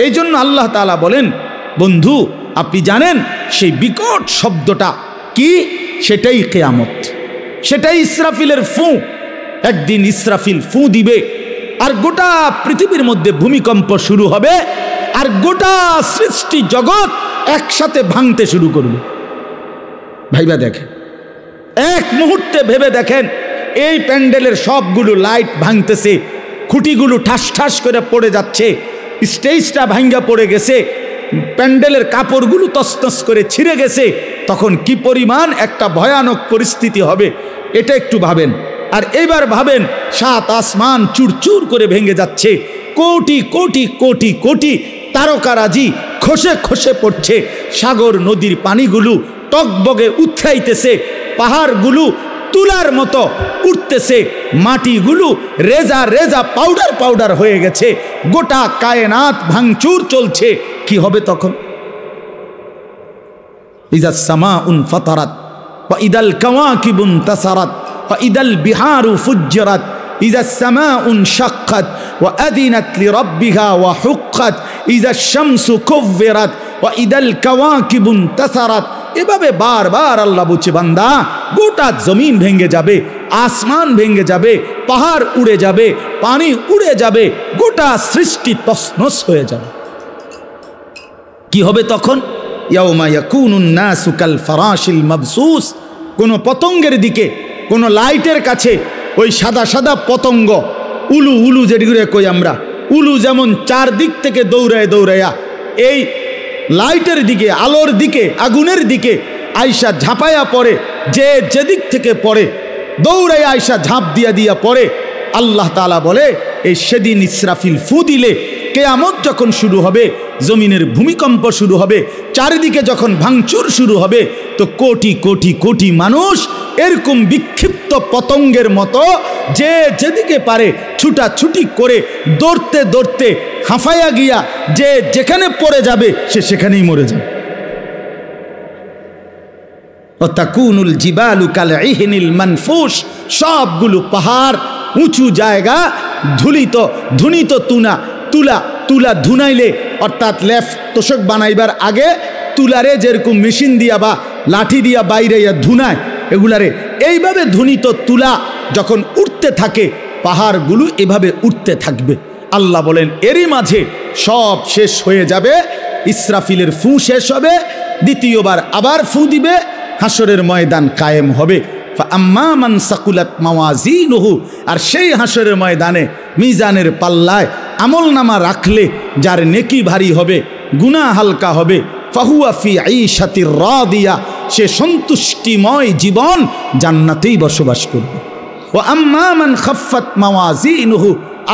এই জন্য আল্লাহ তাআলা বলেন, বন্ধু আপনি জানেন সেই বিকট শব্দটা কি? সেটাই কিয়ামত, সেটাই ইসরাফিলের ফু। একদিন ইসরাফিল ফু দিবে, আর গোটা পৃথিবীর মধ্যে ভূমিকম্প শুরু হবে, আর গোটা সৃষ্টি জগৎ একসাথে ভাঙতে শুরু করবে। ভাইবা দেখেন, এক মুহূর্তে ভেবে দেখেন, এই প্যান্ডেলের সবগুলো লাইট ভাঙতেছে, খুঁটিগুলো ঠাস ঠাস করে পড়ে যাচ্ছে, স্টেজটা ভাঙ্গা পড়ে গেছে, প্যান্ডেলের কাপড়গুলো তছনছ করে ছিঁড়ে গেছে। তখন কি পরিমাণ একটা ভয়ানক পরিস্থিতি হবে এটা একটু ভাবেন। আর এইবার ভাবেন, সাত আসমান চুরচুর করে ভেঙে যাচ্ছে, কোটি কোটি কোটি কোটি তারকারাজি খসে খসে পড়ছে, সাগর নদীর পানিগুলো টকবগে উৎখাইতেছে, পাহাড়গুলো তুলার মতো উঠতেছে, মাটিগুলো রেজা রেজা পাউডার পাউডার হয়ে গেছে, গোটা কায়নাত ভাঙচুর চলছে। কি হবে তখন? ইজা সামাউন ফাতারাত ওয়া ইদাল কাওয়াকিবুন তাসারাত ওয়া ইদাল বিহারু ফুজ্জিরাত ইজা সামাউন শাক্কাত ওয়া আদিনাত লিরাব্বিহা ওয়া হুক্কাত ইজা শামসু কুవ్విরাত ওয়া ইদাল কাওয়াকিবুন তাসারাত। এভাবে বারবার আল্লাহ বলছে, বান্দা গোটা জমিন ভেঙে যাবে, আসমান ভেঙে যাবে, পাহাড় উড়ে যাবে, পানি উড়ে যাবে, গোটা সৃষ্টি তছনছ হয়ে যাবে। কি হবে তখন? ইয়াউমা ইয়াকুনুন নাসু কাল ফারাশিল মাবসুস। কোন পতঙ্গের দিকে, কোন লাইটের কাছে ওই সাদা সাদা পতঙ্গ, উলু উলু যেগুলো কই আমরা, উলু যেমন চারদিক থেকে দৌড়ায় দৌড়াইয়া এই লাইটের দিকে, আলোর দিকে, আগুনের দিকে আয়সা ঝাঁপাইয়া পড়ে, যে যেদিক থেকে পড়ে দৌড়াইয়া আয়সা ঝাঁপ দিয়া দিয়া পড়ে। আল্লাহ তাআলা বলে, এই সেদিন ইসরাফিল ফু দিলে, কিয়ামত যখন শুরু হবে, জমিনের ভূমিকম্প শুরু হবে, চারিদিকে যখন ভাঙচুর শুরু হবে, তো কোটি কোটি কোটি মানুষ এরকম বিক্ষিপ্ত পতঙ্গের মতো যে যেদিকে পারে ছুটাছুটি করে দৌড়তে দৌড়তে হাঁফাইয়া গিয়া যে যেখানে পড়ে যাবে সে সেখানেই মরে যাবে। তাকুনুল জিবালু কাল ইহনিল মানফুস। সবগুলো পাহাড়, উঁচু জায়গা ধুলিত ধুনিত তুলা তুলা ধুনাইলে, অর্থাৎ লেফ তোষক বানাইবার আগে তুলারে যেরকম মেশিন দিয়া বা লাঠি দিয়া বাইরে ধুনায়, এগুলারে এইভাবে ধুনিত তুলা যখন উঠতে থাকে, পাহাড়গুলো এভাবে উঠতে থাকবে। আল্লাহ বলেন, এরই মাঝে সব শেষ হয়ে যাবে, ইসরাফিলের ফু শেষ হবে, দ্বিতীয়বার আবার ফু দিবে, হাসরের ময়দান কায়েম হবে। আম্মা মান সাকুলাত মাওয়াজিনুহু, আর সেই হাসরের ময়দানে মিজানের পাল্লায় আমলনামা রাখলে যার নেকি ভারী হবে, গুনাহ হালকা হবে, ফাহুয়া ফি আইশাতির রাদিয়া, সে সন্তুষ্টিময় জীবন জান্নাতেই বসবাস করবে। ওয়া আম্মা মান খাফফাত মাওয়াজিনুহু,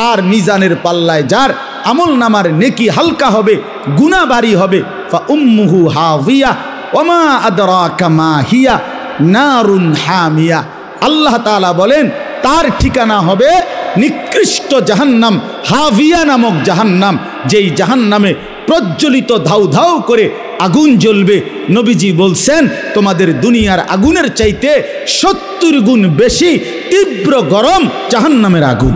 আর মিজানের পাল্লায় যার আমলনামার নেকি হালকা হবে, গুনাহ ভারী হবে, ফা উম্মুহু হাভিয়া ওয়া মা আদরাকা মা হিয়া নারুন হামিয়া। আল্লাহ তাআলা বলেন, তার ঠিকানা হবে নিকৃষ্ট জাহান্নাম, হাভিয়া নামক জাহান্নাম, যেই জাহান্নামে প্রজ্বলিত ধাউ ধাউ করে আগুন জ্বলবে। নবীজি বলছেন, তোমাদের দুনিয়ার আগুনের চাইতে 70 গুণ বেশি তীব্র গরম জাহান্নামের আগুন।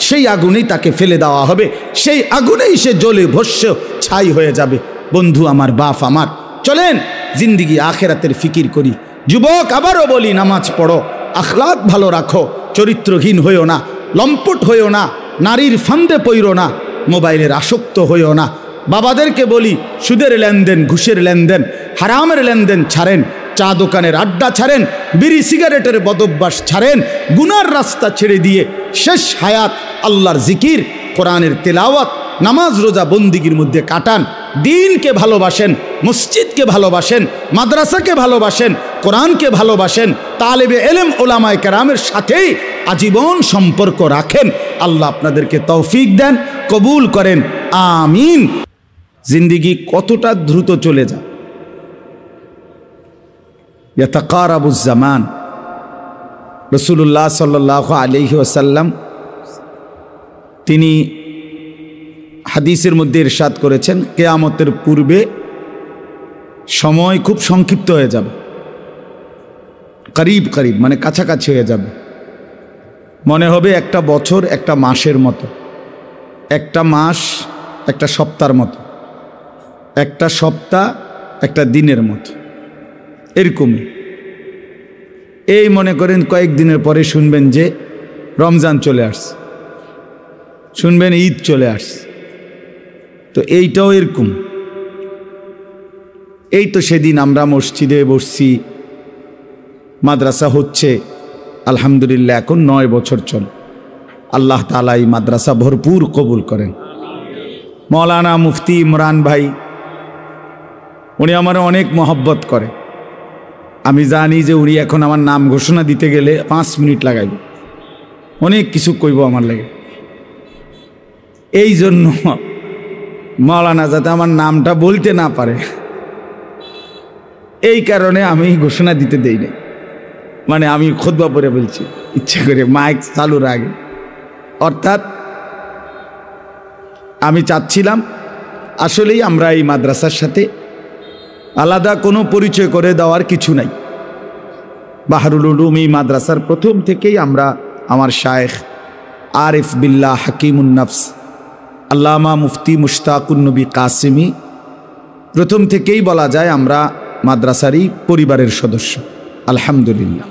সেই আগুনেই তাকে ফেলে দেওয়া হবে, সেই আগুনেই সে জ্বলে ভস্য ছাই হয়ে যাবে। বন্ধু আমার, বাপ আমার, চলেন জিন্দিগি আখেরাতের ফিকির করি। যুবক, আবারও বলি, নামাজ পড়ো, আখলাক ভালো রাখো, চরিত্রহীন হইও না, লম্পট হইও না, নারীর ফান্দে পইরো না, মোবাইলের আসক্ত হইও না। বাবাদেরকে বলি, সুদের লেনদেন, ঘুষের লেনদেন, হারামের লেনদেন ছাড়েন, চা দোকানের আড্ডা ছাড়েন, বিড়ি সিগারেটের বদভ্যাস ছাড়েন, গুনার রাস্তা ছেড়ে দিয়ে শেষ হায়াত আল্লাহর জিকির, কোরআনের তেলাওয়াত, নামাজ রোজা বন্দিগির মধ্যে কাটান। দিনকে ভালোবাসেন, মসজিদকে ভালোবাসেন, মাদ্রাসাকে ভালোবাসেন, কোরআনকে ভালোবাসেন, তালেবে এলেম ওলামায়ে কেরামের সাথেই আজীবন সম্পর্ক রাখেন। আল্লাহ আপনাদেরকে তৌফিক দেন, কবুল করেন, আমিন। জিন্দিগি কতটা দ্রুত চলে যায়। ইয়াতাকারাবুজ জামান। রাসূলুল্লাহ সাল্লাল্লাহু আলাইহি ওয়াসাল্লাম তিনি হাদিসের মধ্যে ইরশাদ করেছেন, কিয়ামতের পূর্বে সময় খুব সংক্ষিপ্ত হয়ে যাবে, করিব করিব মানে কাছাকাছি হয়ে যাবে। মনে হবে একটা বছর একটা মাসের মতো, একটা মাস একটা সপ্তাহের মতো, একটা সপ্তাহ একটা দিনের মতো, এরকমই। এই মনে করেন কয়েকদিনের পরে শুনবেন যে রমজান চলে আসছে, শুনবেন ঈদ চলে আসছে। তো এইটাও এরকম। এই তো সেদিন আমরা মসজিদে বসছি, মাদ্রাসা হচ্ছে আলহামদুলিল্লাহ, এখন 9 বছর চল। আল্লাহ তাআলা এই মাদ্রাসা ভরপুর কবুল করেন। মৌলানা মুফতি ইমরান ভাই, উনি আমার অনেক মহব্বত করে। আমি জানি যে উনি এখন আমার নাম ঘোষণা দিতে গেলে 5 মিনিট লাগাইব, অনেক কিছু কইব আমার লাগে। এই জন্য মৌলানা যাতে আমার নামটা বলতে না পারে, এই কারণে আমি ঘোষণা দিতে দেই না। মানে আমি খুতবা পড়ে বলছি ইচ্ছা করে মাইক চালুর আগে। অর্থাৎ আমি চাচ্ছিলাম আসলেই আমরা এই মাদ্রাসার সাথে আলাদা কোনো পরিচয় করে দেওয়ার কিছু নাই। বাহরুল উলুম এই মাদ্রাসার প্রথম থেকেই আমরা, আমার শায়েখ আরিফ বিল্লাহ হাকিমুন নফস আল্লামা মুফতি মুশতাকুন নবী কাসেমি, প্রথম থেকেই বলা যায় আমরা মাদ্রাসারই পরিবারের সদস্য আলহামদুলিল্লাহ।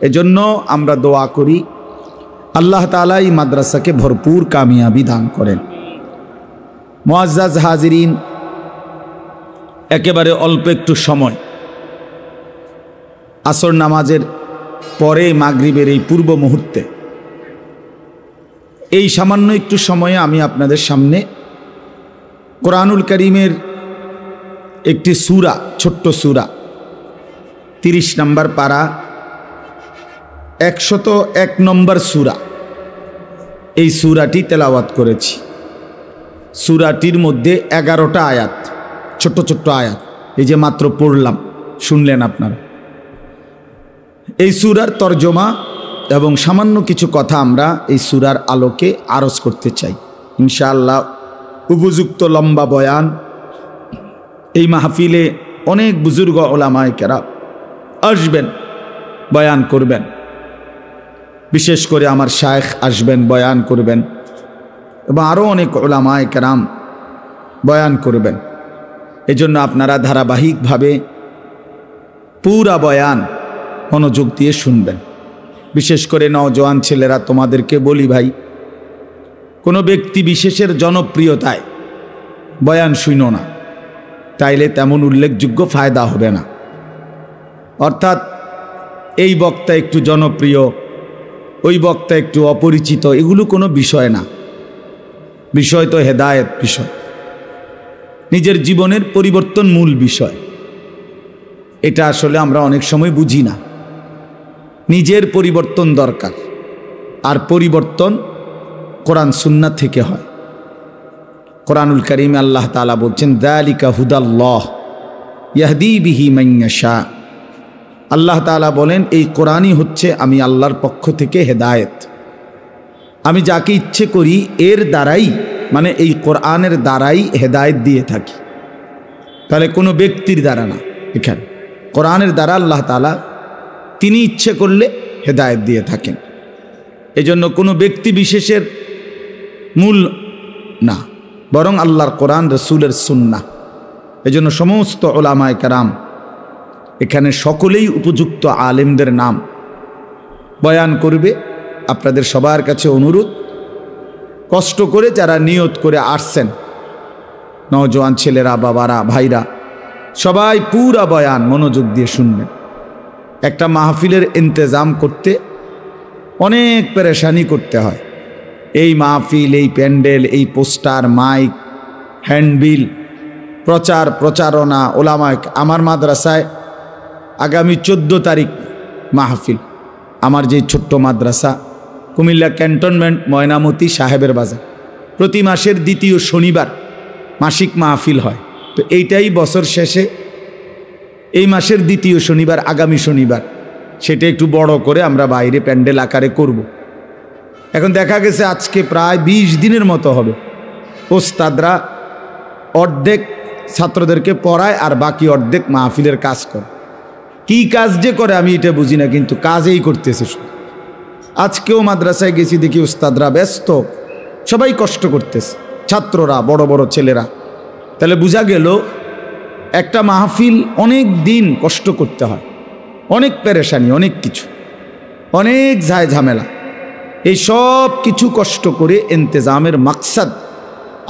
এজন্য আমরা দোয়া করি আল্লাহ তাআলা এই মাদ্রাসাকে ভরপুর কামিয়াবি দান করেন। মুআজ্জাজ হাজিরিন, একেবারে অল্প একটু সময়, আসর নামাজের পরে মাগরিবের এই পূর্ব মুহূর্তে, এই সামান্য একটু সময়ে আমি আপনাদের সামনে কোরআনুল কারীমের একটি সূরা, ছোট্ট সূরা 30 নম্বর পারা 101 নম্বর সূরা, এই সূরাটি তেলাওয়াত করেছি। সূরাটির মধ্যে 11টা আয়াত, ছোট্ট ছোট্ট আয়াত, এই যে মাত্র পড়লাম, শুনলেন আপনারা। এই সূরার তরজমা এবং সামান্য কিছু কথা আমরা এই সূরার আলোকে আরজ করতে চাই ইনশাআল্লাহ। উপযুক্ত লম্বা বয়ান, এই মাহফিলে অনেক বুজুর্গ ওলামায়ে কেরাম আসবেন, বয়ান করবেন। বিশেষ করে আমার শায়েখ আসবেন, বয়ান করবেন, এবং আরও অনেক ওলামায়ে কেরাম বয়ান করবেন। এজন্য আপনারা ধারাবাহিকভাবে পুরা বয়ান মনোযোগ দিয়ে শুনবেন। বিশেষ করে নওজোয়ান ছেলেরা, তোমাদেরকে বলি ভাই, কোনো ব্যক্তি বিশেষের জনপ্রিয়তায় বয়ান শুনো না, তাইলে তেমন উল্লেখযোগ্য ফায়দা হবে না। অর্থাৎ এই বক্তা একটু জনপ্রিয়, ওই বক্তা একটু অপরিচিত, এগুলো কোনো বিষয় না। বিষয় তো হেদায়েত বিষয়, নিজের জীবনের পরিবর্তন মূল বিষয়। এটা আসলে আমরা অনেক সময় বুঝি না। নিজের পরিবর্তন দরকার, আর পরিবর্তন কোরআন সুন্নাহ থেকে হয়। কোরআনুল কারীমে আল্লাহ তাআলা বলছেন, যালিকা হুদাল্লাহ ইয়াহদি বিহি মান ইয়াশা। আল্লাহ তাআলা বলেন, এই কোরআনই হচ্ছে আমি আল্লাহর পক্ষ থেকে হেদায়েত। আমি যাকে ইচ্ছে করি এর দ্বারাই, মানে এই কোরআনের দ্বারাই হেদায়েত দিয়ে থাকি। তাহলে কোনো ব্যক্তির দ্বারা না, এখানে কোরআনের দ্বারা আল্লাহ তাআলা তিনি ইচ্ছে করলে হেদায়েত দিয়ে থাকেন। এজন্য কোনো ব্যক্তি বিশেষের মূল না, বরং আল্লাহর কোরআন, রসুলের সুন্নাহ। এজন্য সমস্ত উলামায়ে কেরাম এখানে সকলেই উপযুক্ত আলেমদের নাম বয়ান করবে। আপনাদের সবার কাছে অনুরোধ, কষ্ট করে যারা নিয়ত করে আসছেন, নওজোয়ান ছেলেরা, বাবারা, ভাইরা, সবাই পুরা বয়ান মনোযোগ দিয়ে শুনবেন। একটা মাহফিলের ইন্তজাম করতে অনেক পেরেশানি করতে হয়। এই মাহফিল, এই প্যান্ডেল, এই পোস্টার, মাইক, হ্যান্ডবিল, প্রচার প্রচারণা, ওলামায়ে, আমার মাদ্রাসায় আগামী 14 তারিখ মাহফিল। আমার যে ছোট্ট মাদ্রাসা কুমিল্লা ক্যান্টনমেন্ট ময়নামতি সাহেবের বাজার, প্রতি মাসের দ্বিতীয় শনিবার মাসিক মাহফিল হয়। তো এইটাই বছর শেষে এই মাসের দ্বিতীয় শনিবার, আগামী শনিবার, সেটা একটু বড় করে আমরা বাইরে প্যান্ডেল আকারে করব। এখন দেখা গেছে আজকে প্রায় 20 দিনের মতো হবে। ওস্তাদরা অর্ধেক ছাত্রদেরকে পড়ায় আর বাকি অর্ধেক মাহফিলের কাজ করে। কি কাজ যে করে আমি এটা বুঝি না, কিন্তু কাজেই করতেছে শুধু। আজকেও মাদ্রাসায় গেছি, দেখি ওস্তাদরা ব্যস্ত, সবাই কষ্ট করতেছে। ছাত্ররা, বড় বড় ছেলেরা। তাহলে বোঝা গেল একটা মাহফিল অনেক দিন কষ্ট করতে হয়, অনেক পেরেশানি, অনেক কিছু, অনেক ঝায় ঝামেলা। এই সব কিছু কষ্ট করে ইন্তেজামের মাকসাদ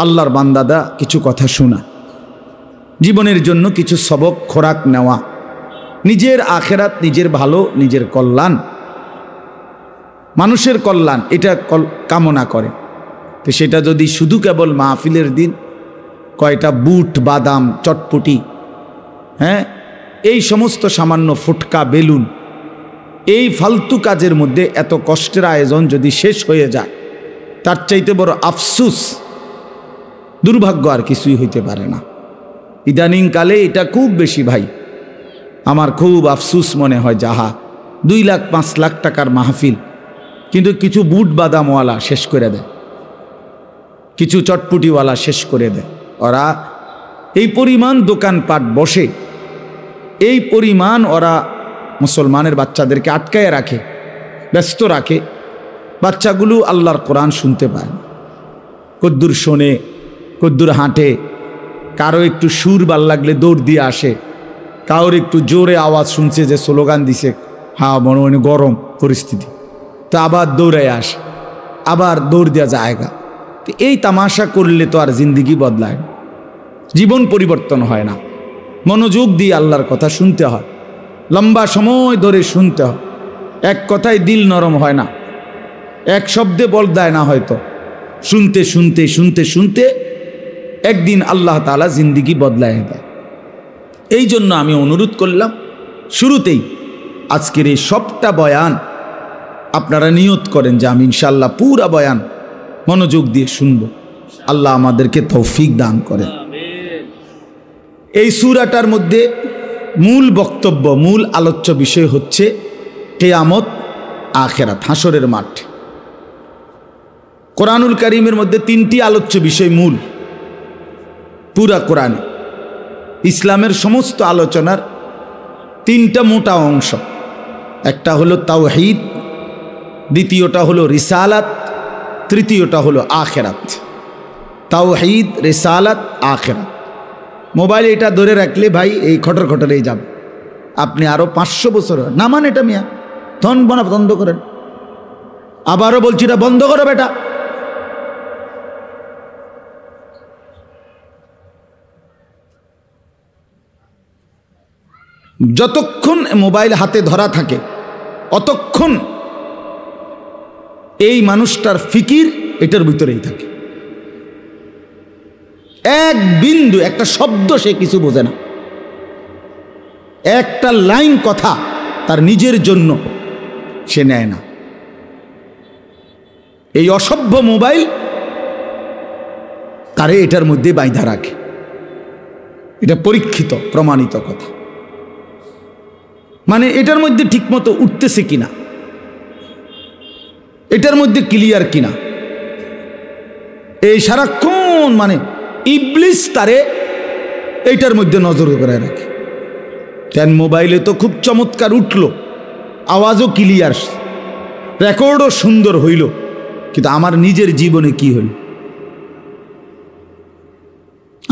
আল্লাহর বান্দাদা কিছু কথা শোনা, জীবনের জন্য কিছু সবক খোরাক নেওয়া, নিজের আখেরাত, নিজের ভালো, নিজের কল্যাণ, মানুষের কল্যাণ, এটা কামনা করে। তো সেটা যদি শুধু কেবল মাহফিলের দিন কয়টা বুট, বাদাম, চটপটি, হ্যাঁ, এই সমস্ত সামান্য ফুটকা, বেলুন, এই ফালতু কাজের মধ্যে এত কষ্টের আয়োজন যদি শেষ হয়ে যায়, তার চাইতে বড় আফসুস, দুর্ভাগ্য আর কিছুই হইতে পারে না। ইদানিংকালে এটা খুব বেশি ভাই, আমার খুব আফসুস মনে হয়। যাহা 2 লাখ 5 লাখ টাকার মাহফিল, কিন্তু কিছু বুট বাদামওয়ালা শেষ করে দেয়, কিছু চটপুটিওয়ালা শেষ করে দেয়। ওরা এই পরিমাণ দোকানপাট বসে, এই পরিমাণ ওরা মুসলমানের বাচ্চাদেরকে আটকায় রাখে, ব্যস্ত রাখে। বাচ্চাগুলো আল্লাহর কোরআন শুনতে পায়, কদ্দুর শোনে, কদ্দুর হাঁটে, কারো একটু সুর ভাল লাগলে দৌড় দিয়ে আসে, কারোর একটু জোরে আওয়াজ শুনছে যে স্লোগান দিছে, হ্যাঁ মনে মনে গরম পরিস্থিতি, তো আবার দৌড়ায় আসে, আবার দৌড় দেওয়া জায়গা। তো এই তামাশা করলে তো আর জিন্দিগি বদলায় না, জীবন পরিবর্তন হয় না। মনোযোগ দিয়ে আল্লাহর কথা শুনতে হয়, লম্বা সময় ধরে শুনতে হয়। এক কথায় দিল নরম হয় না, এক শব্দে বদলায় না, হয়তো শুনতে শুনতে শুনতে শুনতে একদিন আল্লাহ তাআলা জিন্দিগি বদলায় দেয়। এই জন্য আমি অনুরোধ করলাম শুরুতেই আজকের এই সবটা বয়ান আপনারা নিয়ত করেন যে আমি ইনশাআল্লাহ পুরা বয়ান মনোযোগ দিয়ে শুনব। আল্লাহ আমাদেরকে তৌফিক দান করেন। এই সূরাটার মধ্যে মূল বক্তব্য, মূল আলোচ্য বিষয় হচ্ছে কিয়ামত, আখিরাত, হাসরের মাঠ। কোরআনুল কারীমের মধ্যে 3টি আলোচ্য বিষয় মূল পুরা কোরআনে। ইসলামের সমস্ত আলোচনার 3টা মোটা অংশ, একটা হলো তাওহীদ, দ্বিতীয়টা হলো রিসালাত, তৃতীয়টা হলো আখিরাত। তাওহীদ, রিসালাত, আখিরাত। মোবাইল এটা ধরে রাখলে ভাই এই খটর খটরেই যাবে, আপনি আরো 500 বছর না মান এটা মিয়া ধন বন্ধ করেন। আবারও বলছি এটা বন্ধ করো বেটা। যতক্ষণ মোবাইল হাতে ধরা থাকে অতক্ষণ এই মানুষটার ফিকির এটার ভিতরেই থাকে। এক বিন্দু, একটা শব্দ সে কিছু বোঝে না, একটা লাইন কথা তার নিজের জন্য সে নেয় না। এই অসভ্য মোবাইল তারে এটার মধ্যে বাইধা রাখে। এটা পরীক্ষিত, প্রমাণিত কথা। মানে এটার মধ্যে ঠিকমতো উঠতেছে কিনা, এটার মধ্যে ক্লিয়ার কিনা, এই সারাক্ষণ মানে ইবলিস তারে এইটার মধ্যে নজর করে রাখে। কেন মোবাইলে তো খুব চমৎকার উঠলো, আওয়াজও ক্লিয়ার, রেকর্ডও সুন্দর হইল, কিন্তু আমার নিজের জীবনে কি হইল?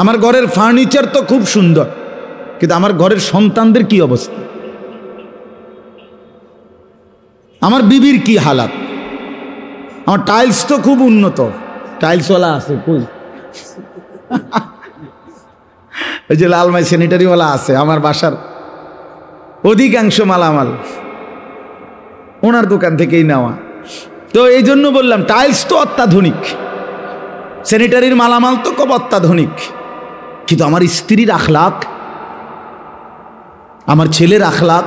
আমার ঘরের ফার্নিচার তো খুব সুন্দর, কিন্তু আমার ঘরের সন্তানদের কি অবস্থা, আমার বিবির কি হালাত, আমার টাইলস তো খুব উন্নত, টাইলসওয়ালা আছে কই, ওই যে লালমাই স্যানিটারিওয়ালা আছে, আমার বাসার অধিকাংশ মালামাল ওনার দোকান থেকেই নেওয়া। তো এই জন্য বললাম টাইলস তো অত্যাধুনিক, স্যানিটারির মালামাল তো খুব অত্যাধুনিক, কিন্তু আমার স্ত্রীর আখলাক, আমার ছেলের আখলাক,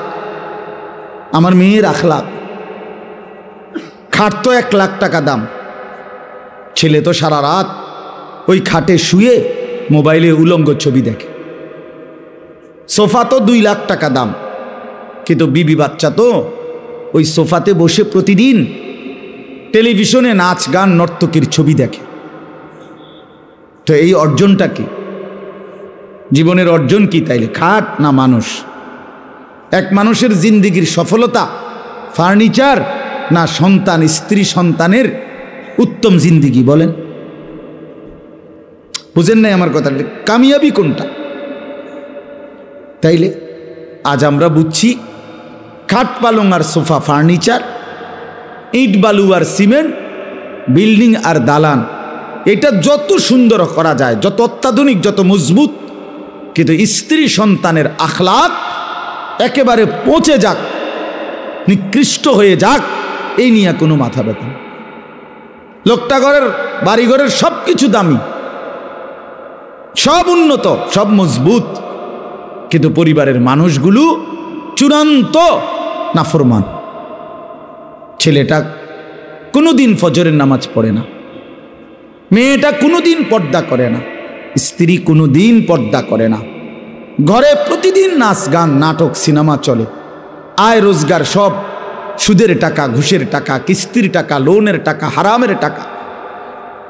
আমার মেয়ের আখলাক। খাট তো 1 লাখ টাকা দাম, ছেলে তো সারা রাত ওই খাটে শুয়ে মোবাইলে উলঙ্গ ছবি দেখে। সোফা তো 2 লাখ টাকা দাম, কিন্তু বিবি বাচ্চা তো ওই সোফাতে বসে প্রতিদিন টেলিভিশনে নাচ গান নর্তকীর ছবি দেখে। তো এই অর্জনটা কি? জীবনের অর্জন কি তাইলে? খাট না মানুষ? এক মানুষের জিন্দিগির সফলতা ফার্নিচার না সন্তান, স্ত্রী সন্তানের উত্তম জিন্দিগি? বলেন। বুঝেন নাই আমার কথা? কামিয়াবি কোনটা? তাইলে আজ আমরা বুঝছি খাট পালং আর সোফা ফার্নিচার, ইট বালু আর সিমেন্ট, বিল্ডিং আর দালান, এটা যত সুন্দর করা যায়, যত অত্যাধুনিক, যত মজবুত, কিন্তু স্ত্রী সন্তানের আখলাক একেবারে পচে যাক, নিকৃষ্ট হয়ে যাক, এই নিয়ে কোনো মাথা ব্যথা। লোকটা ঘরের বাড়িঘরের সব কিছু দামি, সব উন্নত, সব মজবুত, কিন্তু পরিবারের মানুষগুলো চূড়ান্ত নাফরমান। ছেলেটা কোনোদিন ফজরের নামাজ পড়ে না, মেয়েটা কোনোদিন পর্দা করে না, স্ত্রী কোনোদিন পর্দা করে না, ঘরে প্রতিদিন নাচ গান নাটক সিনেমা চলে, আয় রোজগার সব সুদের টাকা, ঘুষের টাকা, কিস্তির টাকা, লোনের টাকা, হারামের টাকা।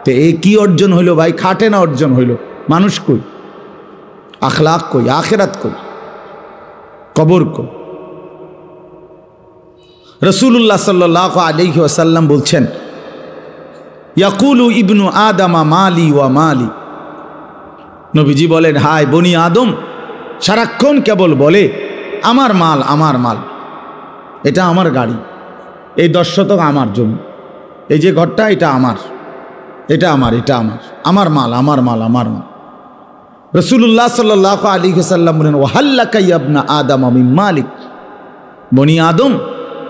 তো এ কি অর্জন হইল ভাই? খাটে না অর্জন হইল। মানুষ কই? আখলাক কই? আখেরাত কই? কবর কই? রাসূলুল্লাহ সাল্লাল্লাহু আলাইহি ওয়াসাল্লাম বলছেন, ইয়াকুলু ইবনু আদামা মালি ওয়া মালি। নবীজি বলেন, হায় বনি আদম সারাক্ষণ কেবল বলে আমার মাল, আমার মাল, এটা আমার গাড়ি, এই 10 শতক আমার জমি, এই যে ঘরটা এটা আমার, এটা আমার, এটা আমার, আমার মাল, আমার মাল, আমার মাল। রাসূলুল্লাহ সাল্লাল্লাহু আলাইহি ওয়াসাল্লাম বলেন, ওয়াহাল্লাকা ইয়া ইবনা আদম মিন মালিক। বনি আদম,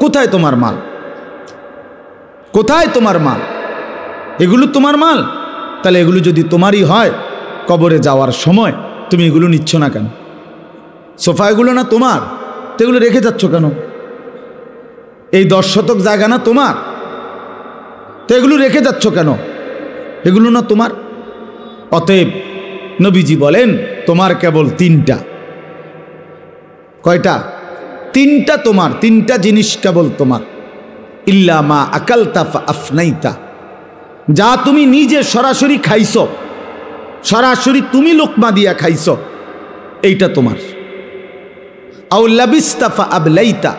কোথায় তোমার মাল? কোথায় তোমার মাল? এগুলো তোমার মাল? তাহলে এগুলো যদি তোমারই হয়, কবরে যাওয়ার সময় তুমি এগুলো নিচ্ছ না কেন? সোফা এগুলো না তোমার, তো এগুলো রেখে যাচ্ছ কেন? এই 10 শতক জায়গা না তোমার, তো এগুলো রেখে যাচ্ছ কেন? এগুলো না তোমার। অতএব নবীজি বলেন, তোমার কেবল 3টা। কয়টা? 3টা তোমার, 3টা জিনিস কেবল তোমার। ইল্লা মা আকালতা ফা আফনাইতা, যা তুমি নিজে সরাসরি খাইছো, সরাসরি তুমি লোকমা দিয়া খাইছো, এইটা তোমার। আও লাবিস্তা ফা আবলাইতা,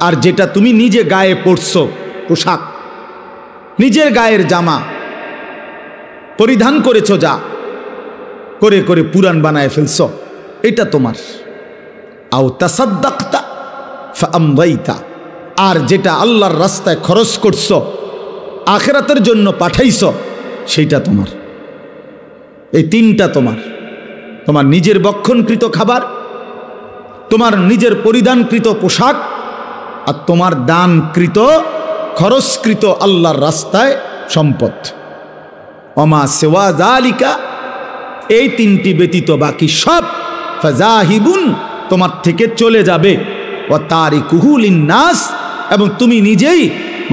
আর যেটা তুমি নিজে গায়ে পরছো, পোশাক, নিজের গায়ের জামা পরিধান করেছো, যা করে করে পুরান বানায় ফেলছো, এটা তোমার। আও তাসাদ্দাকতা ফা আমদাইতা, আর যেটা আল্লাহর রাস্তায় খরচ করছো, আখিরাতের জন্য পাঠাইছো, সেইটা তোমার। এই 3টা তোমার। তোমার নিজের বক্ষণকৃত খাবার, তোমার নিজের পরিধানকৃত পোশাক, আর তোমার দানকৃত খরচকৃত আল্লাহর রাস্তায় সম্পদ। ওমা সিওয়া যালিকা, এই 3টি ব্যতীত বাকি সব ফাজাহিবুন, তোমার থেকে চলে যাবে। ওয়া তারিকুহু লিন্নাস, এবং তুমি নিজেই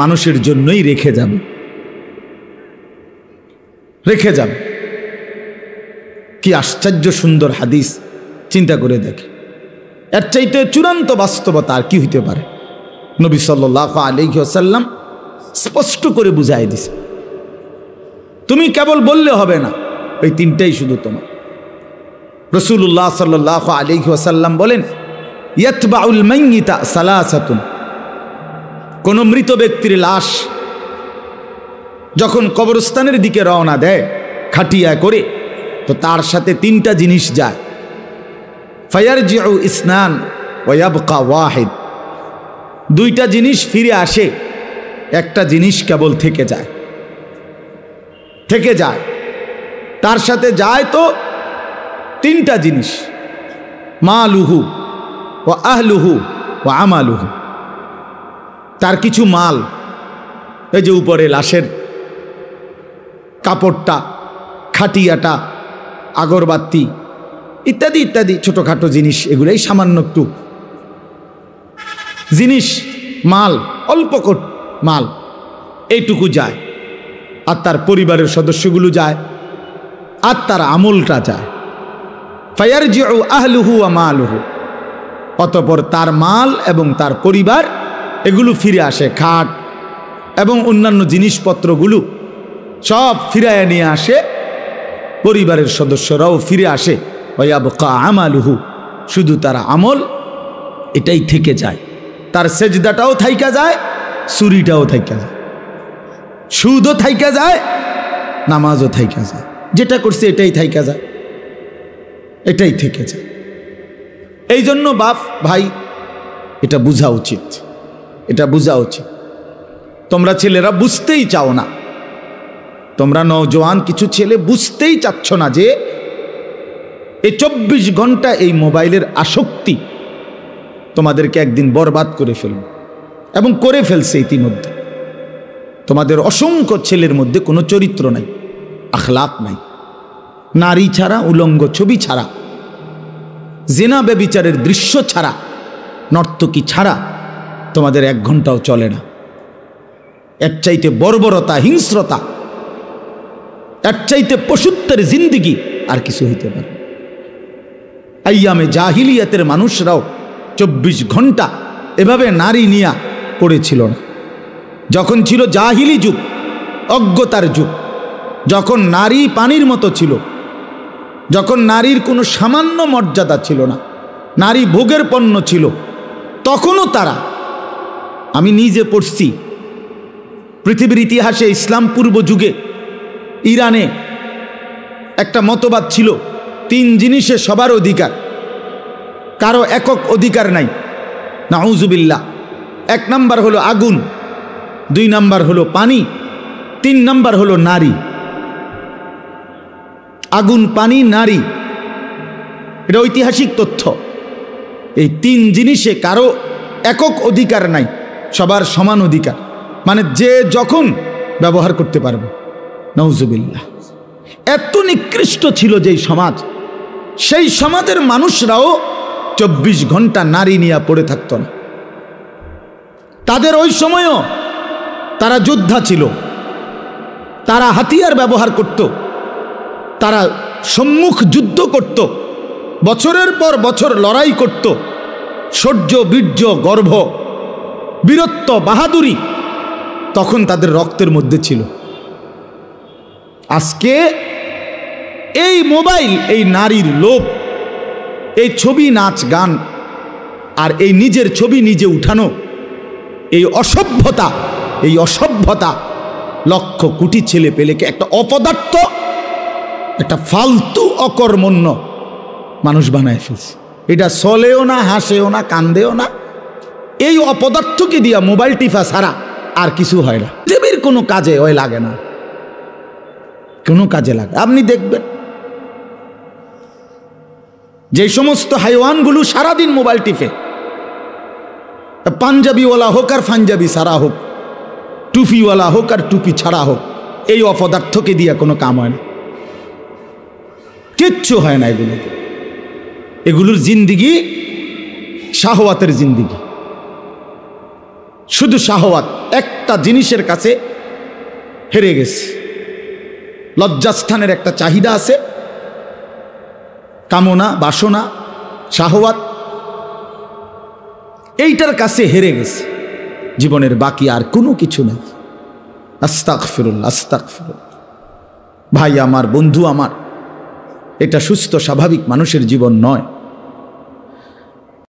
মানুষের জন্যই রেখে যাবে, রেখে যাবে। কি আশ্চর্য সুন্দর হাদিস, চিন্তা করে দেখে। এর চাইতে চূড়ান্ত বাস্তবতা আর কি হইতে পারে? নবী সাল্লাল্লাহু আলাইহি ওয়াসাল্লাম স্পষ্ট করে বুঝাই দিছে, তুমি কেবল বললে হবে না, ওই 3টাই শুধু তোমার। রাসূলুল্লাহ সাল্লাল্লাহু আলাইহি ওয়াসাল্লাম বলেন, ইয়াতবাউল মাইয়িতা সালাসাতুন, কোন মৃত ব্যক্তির লাশ যখন কবরস্থানের দিকে রওনা দেয় খাটিয়া করে, তো তার সাথে 3টা জিনিস যায়। ফায়ারজিউ ইসনান ওয়া ইয়াবকা ওয়াহিদ, 2টা জিনিস ফিরে আসে, একটা জিনিস কেবল থেকে যায়, থেকে যায়। তার সাথে যায় তো 3টা জিনিস, মালুহু ওয়া আহলুহু ওয়া আমালুহু। তার কিছু মাল, এই যে উপরে লাশের কাপড়টা, খাটিয়াটা, আগরবাতি ইত্যাদি ইত্যাদি ছোটোখাটো জিনিস, এগুলোই সামান্য একটু জিনিস, মাল, অল্প মাল, এইটুকু যায়। আর তার পরিবারের সদস্যগুলো যায়, আর তার আমলটা যায়। ফায়ারজিউ আহলুহু ওয়া মালুহু, অতঃপর তার মাল এবং তার পরিবার এগুলো ফিরে আসে, খাট এবং অন্যান্য জিনিসপত্রগুলো সব ফিরায় নিয়ে আসে, পরিবারের সদস্যরাও ফিরে আসে। ওয়ায়াবকা আমালুহু, শুধু তার আমল এটাই থেকে যায়। তার সেজদাটাও থাইকা যায়, চুরিটাও থাইকা যায়, সুদও থাইকা যায়, নামাজও থাইকা যায়, যেটা করছে এটাই থাইকা যায়, এটাই থেকে যায়। এই জন্য বাপ ভাই এটা বোঝা উচিত, এটা বোঝা উচিত। তোমরা ছেলেরা বুঝতেই চাও না, তোমরা নওজোয়ান কিছু ছেলে বুঝতেই চাচ্ছ না যে এই 24 ঘন্টা এই মোবাইলের আসক্তি তোমাদেরকে একদিন বরবাদ করে ফেলবে, এবং করে ফেলছে ইতিমধ্যে। তোমাদের অসংখ্য ছেলের মধ্যে কোনো চরিত্র নাই, আখলাক নাই, নারী ছাড়া, উলঙ্গ ছবি ছাড়া, জিনা ব্যভিচারের দৃশ্য ছাড়া, নর্তকী ছাড়া তোমাদের 1 ঘন্টাও চলে না। এর চাইতে বর্বরতা, হিংস্রতা, এর চাইতে পশুত্বের জিন্দিগি আর কিছু হইতে পারে। আইয়ামে জাহিলিয়াতের মানুষরাও 24 ঘন্টা এভাবে নারী নিয়া পড়েছিল না। যখন ছিল জাহিলি যুগ, অজ্ঞতার যুগ, যখন নারী পানির মতো ছিল, যখন নারীর কোনো সামান্য মর্যাদা ছিল না, নারী ভোগের পণ্য ছিল, তখনও তারা, আমি নিজে পড়ছি, পৃথিবীর ইতিহাসে ইসলাম পূর্ব যুগে ইরানে একটা মতবাদ ছিল 3 জিনিসে সবার অধিকার, কারো একক অধিকার নাই। নাউজুবিল্লাহ। 1 নাম্বার হলো আগুন, 2 নাম্বার হলো পানি, 3 নাম্বার হলো নারী। আগুন, পানি, নারী, এটা ঐতিহাসিক তথ্য। এই 3 জিনিসে কারো একক অধিকার নাই, সবার সমান অধিকার, মানে যে যখন ব্যবহার করতে পারবে। নাউজুবিল্লাহ। এত নিকৃষ্ট ছিল যেই সমাজ, সেই সমাজের মানুষরাও 24 ঘন্টা নারী নিয়ে পড়ে থাকত না। তাদের ওই সময়ও তারা যোদ্ধা ছিল, তারা হাতিয়ার ব্যবহার করত, তারা সম্মুখ যুদ্ধ করত, বছরের পর বছর লড়াই করত, শৌর্য, বীর্য, গর্ভ, বীরত্ব, বাহাদুরি তখন তাদের রক্তের মধ্যে ছিল। আজকে এই মোবাইল, এই নারীর লোভ, এই ছবি, নাচ, গান, আর এই নিজের ছবি নিজে উঠানো, এই অসভ্যতা লক্ষ কোটি ছেলে পেলেকে একটা অপদার্থ, একটা ফালতু অকর্মণ্য মানুষ বানায় ফেলছে। এটা চলেও না, হাসেও না, কান্দেও না। এই অপদার্থকে দিয়া মোবাইল টিফা ছাড়া আর কিছু হয় না। পৃথিবীর কোনো কাজে ওই লাগে না, কোনো কাজে লাগে। আপনি দেখবেন যে সমস্ত হাইওয়ানগুলো সারাদিন মোবাইল টিপে, পাঞ্জাবিওয়ালা হোক আর পাঞ্জাবি ছাড়া হোক, টুপিওয়ালা হোক আর টুপি ছাড়া হোক, এই অপদার্থকে দিয়া কোনো কাম হয় না, কিচ্ছু হয় না। এগুলোর জিন্দিগি শাহওয়াতের জিন্দিগি, শুধু শাহওয়াত। একটা জিনিসের কাছে হেরে গেছে, লজ্জাস্থানের একটা চাহিদা আছে, কামনা, বাসনা, শাহওয়াত, এইটার কাছে হেরে গেছে। জীবনের বাকি আর কোনো কিছু নেই। আস্তাগফিরুল্লাহ, আস্তাগফিরুল্লাহ। ভাই আমার, বন্ধু আমার, এটা সুস্থ স্বাভাবিক মানুষের জীবন নয়।